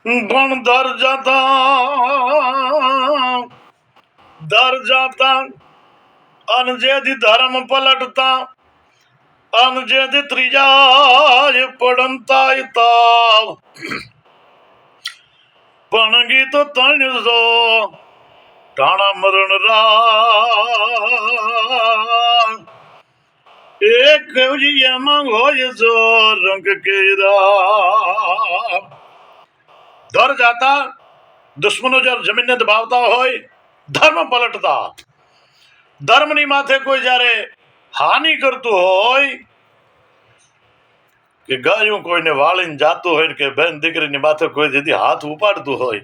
પણ દર જાતા અને જેથી ધર્મ પલટતા અને જેથી ત્રીજા પડતા તાવ પણ ગીત તણસો ટાણા મરણ રા એક એમાં હોય જો રંગ કેરા દર જાતા દુશ્મનો જયારે જમીનને દબાવતા હોય ધર્મ પલટતા ધર્મની માથે કોઈ જયારે હાનિ કરતું હોય કે ગાયું કોઈને વાળીને જાતું હોય કે બેન દીકરીની માથે કોઈ જેથી હાથ ઉપાડતું હોય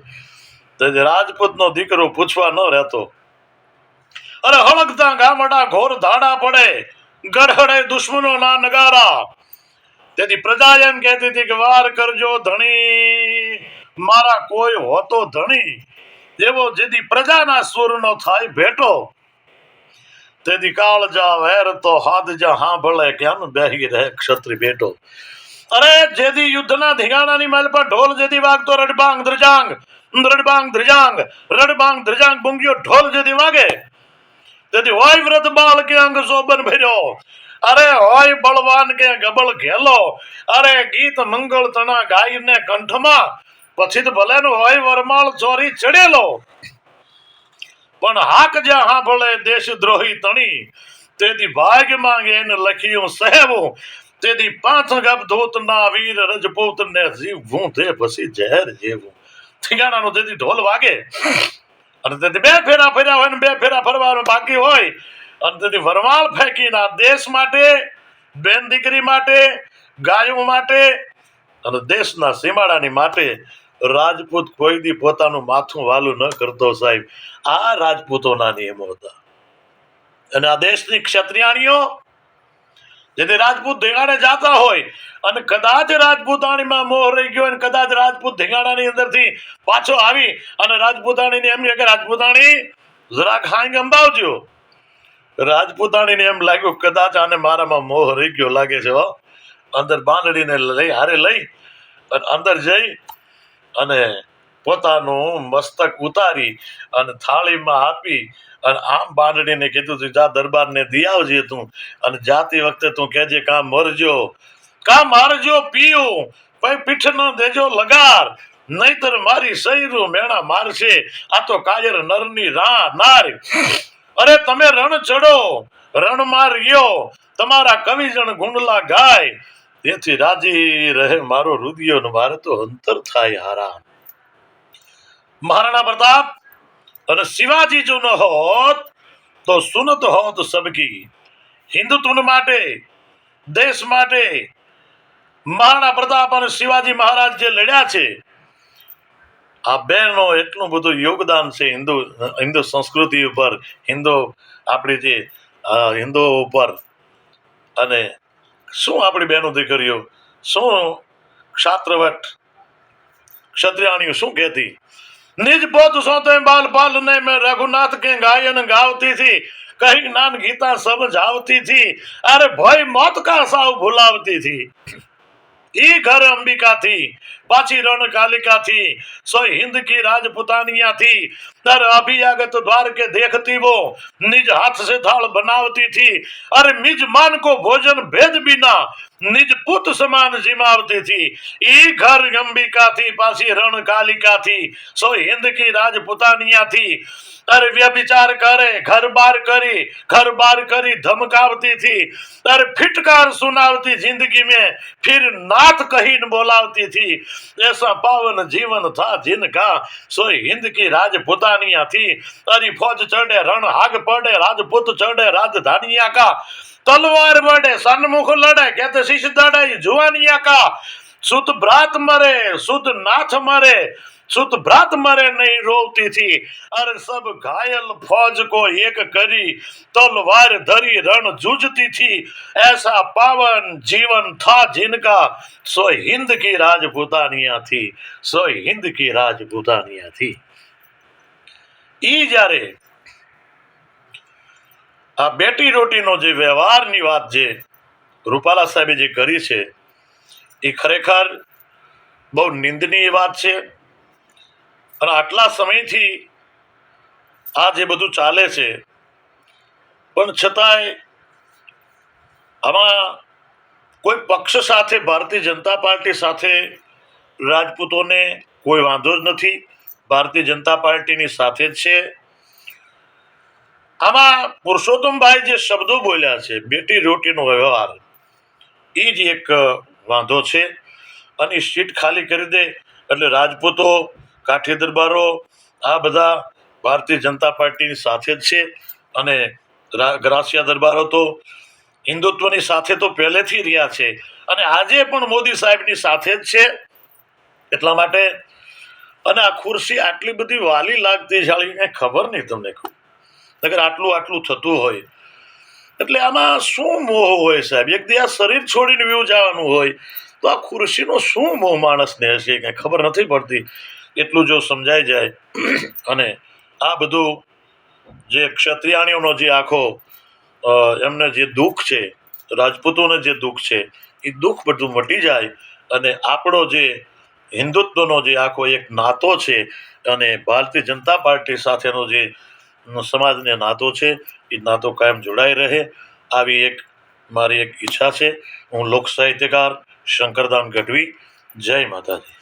તો રાજપૂતનો દીકરો પૂછવા ન રહેતો. અરે હળગતા ગામડા ઘોર ધાડા પડે ગઢડે દુશ્મનો ના નગારા. તેથી પ્રજા એમ કહેતી હતી કે વાર કરજો ધણી મારા કોઈ હોતો ધણી એવો જેથી પ્રજાના સુરનો થાય ભેટો. તેથી કાળજા વેર તો હાદજા હાંભળે કેમ બેહી રહે ક્ષત્રિય બેટો. અરે જેથી યુદ્ધના ધીંગાણાની માલ પર ઢોલ જેથી વાગતો રડબાંગ ધ્રજાંગ રડબાંગ ધ્રજાંગ રડબાંગ ધ્રજાંગ બુંગીઓ ઢોલ જેથી વાગે તેથી હોય વ્રત બાળ કે અંગ શોભન ભર્યો. અરે હોય બળવાન કે ગબળ ઘેલો. અરે ગીત મંગળ તણા ગાયને કંઠમાં પછી તો ભલે નું હોય વરમાળ ચોરી ચડેલો. પણ હાક જ્યાં હાંભળે દેશદ્રોહી તણી તેથી ભાગ માંગે એને લખ્યું સહેવું. તેથી પાંચ ગપ ધોત ના વીર રજપૂત ને જીવવું તે પછી ઝેર જેવું. ઠીકાણાનો તેથી ઢોલ વાગે અને તેથી બે ફેરા ફર્યા હોય ને બે ફેરા ફરવાનું બાકી હોય અને તેથી વરમાળ ફેંકીને આ દેશ માટે બેન દીકરી માટે ગાયો માટે અને દેશના સીમાડાની માટે રાજપૂત કોઈ દી પોતાનું માથું વાલું ન કરતો સાહેબ. આ રાજપૂતોના નિયમો હતા. અને આ દેશની ક્ષત્રિયાણીઓ જેથી રાજપૂત ધીંગાણે જાતા હોય અને કદાચ રાજપૂતાણીમાં મોહ રહી ગયો અને કદાચ રાજપૂત ધીંગાણાની અંદરથી પાછો આવી અને રાજપૂતાણીને એમ કે રાજપૂતાણી જરા ખાંગ અંબાવજો. રાજપૂતાણીને એમ લાગ્યું કદાચ આને મારામાં મોહ રહી ગયો લાગે છે. અંદર બાંધડીને લઈ હારે લઈ અને અંદર જઈ અને પોતાનું મસ્તક ઉતારી અને થાળીમાં આપી અને આમ બાંધડીને કીધું તું જા દરબારને દી આવજે તું અને જાતી વખતે તું કહેજે કાં મારજો પીયું પછી પીઠ ન દેજો લગાર નહીતર મારી સૈરું મેણા મારશે આ તો કાયર નરની નાર. અરે તમે રણ ચડો રણ માર્યો તમારા કવિજણ ગુંડલા ગાય તેથી રાજી રહે મારો રુદિયો ને મારે તો અંતર થાય હારા. મહારાણા પ્રતાપ અને શિવાજી જો ન હોત તો સુનત હોત સબકી. હિન્દુત્વ માટે દેશ માટે મહારાણા પ્રતાપ અને શિવાજી મહારાજ જે લડ્યા છે આ બેનો એટલું બધું યોગદાન છે હિન્દુ સંસ્કૃતિ ઉપર આપણી જે હિન્દુઓ ઉપર. અને શું આપણી બહેનો દીકરીઓ શું ક્ષાત્રવટ ક્ષત્રિયાણીઓ શું કહેતી નિજ પોત સોતે બાલ પાલ ને મેં રઘુનાથ કે ગાયન ગાવતી थी कहीं ज्ञान गीता समझावती थी अरे भय मौत का साव भुलावती थी. ई घर अंबिका थी पाछी रण कालिका थी सोई हिंद की राजपुतानिया थी. तर अभियागत द्वार के देखती वो निज हाथ से थाल बनावती थी. अरे निज मान को भोजन भेद बिना निज पुत समान जिमावती थी. ई घर अंबिका थी पाछी रण कालिका थी सोई हिंद की राजपुतानिया थी. अरे व्यभिचार करे घर बार करी धमकावती थी. अरे फिटकार सुनावती जिंदगी में फिर नाथ कही न बोलावती थी. ऐसा पावन जीवन था जिनका सोई हिंद की राजपुतानिया थी. अरे फौज चढ़े रण हाग पड़े राजपूत चढ़े राजधानिया का. तलवार बढ़े सन्मुख लड़े कहते शीश दड़े जुआनिया का. सुत भ्रात मरे सुत नाथ मरे सुत भ्रात मरे नहीं रोती थी. अरे सब घायल फौज को एक करी तलवार धरी रण जूझती थी. ऐसा पावन जीवन था जिनका सो हिंद की राजपुतानिया थी सो हिंद की राजपुतानिया थी. ઈ જ્યારે આ બેટી રોટીનો જે વ્યવહારની વાત જે રૂપાલા સાહેબે જે કરી છે એ ખરેખર બહુ નિંદનીય વાત છે. અને આટલા સમયથી આ જે બધું ચાલે છે, પણ છતાંય આમાં કોઈ પક્ષ સાથે, ભારતીય જનતા પાર્ટી સાથે રાજપૂતોને કોઈ વાંધો જ નથી. ભારતીય જનતા પાર્ટીની સાથે જ છે. આમાં પુરુષોત્તમભાઈ જે શબ્દો બોલ્યા છે, બેટી રોટીનો વ્યવહાર, એ જ એક વાંધો છે. અને સીટ ખાલી કરી દે એટલે રાજપૂતો, કાઠી દરબારો આ બધા ભારતીય જનતા પાર્ટીની સાથે જ છે. અને ગ્રાસિયા દરબારો તો હિન્દુત્વની સાથે તો પહેલેથી રહ્યા છે અને આજે પણ મોદી સાહેબની સાથે જ છે. એટલા માટે અને આ ખુરશી આટલી બધી વાલી લાગતી જાળી ખબર નહીં તમને, નકર આટલું થતું હોય એટલે આમાં શું મોહ હોય સાહેબ? એક દી આ શરીર છોડીને વ્યૂ જવાનું હોય તો આ ખુરશીનો શું મોહ માણસને હશે, કઈ ખબર નથી પડતી. એટલું જો સમજાઈ જાય અને આ બધું જે ક્ષત્રિયાણીઓનો જે આખો એમને જે દુઃખ છે, રાજપૂતોને જે દુઃખ છે, એ દુઃખ બધું મટી જાય અને આપણો જે હિન્દુત્વનો જે આખો એક નાતો છે અને ભારતીય જનતા પાર્ટી સાથેનો જે સમાજને નાતો છે, એ નાતો કાયમ જોડાઈ રહે, આવી એક મારી એક ઈચ્છા છે. હું લોક સાહિત્યકાર શંકરદાન ગઢવી. જય માતાજી.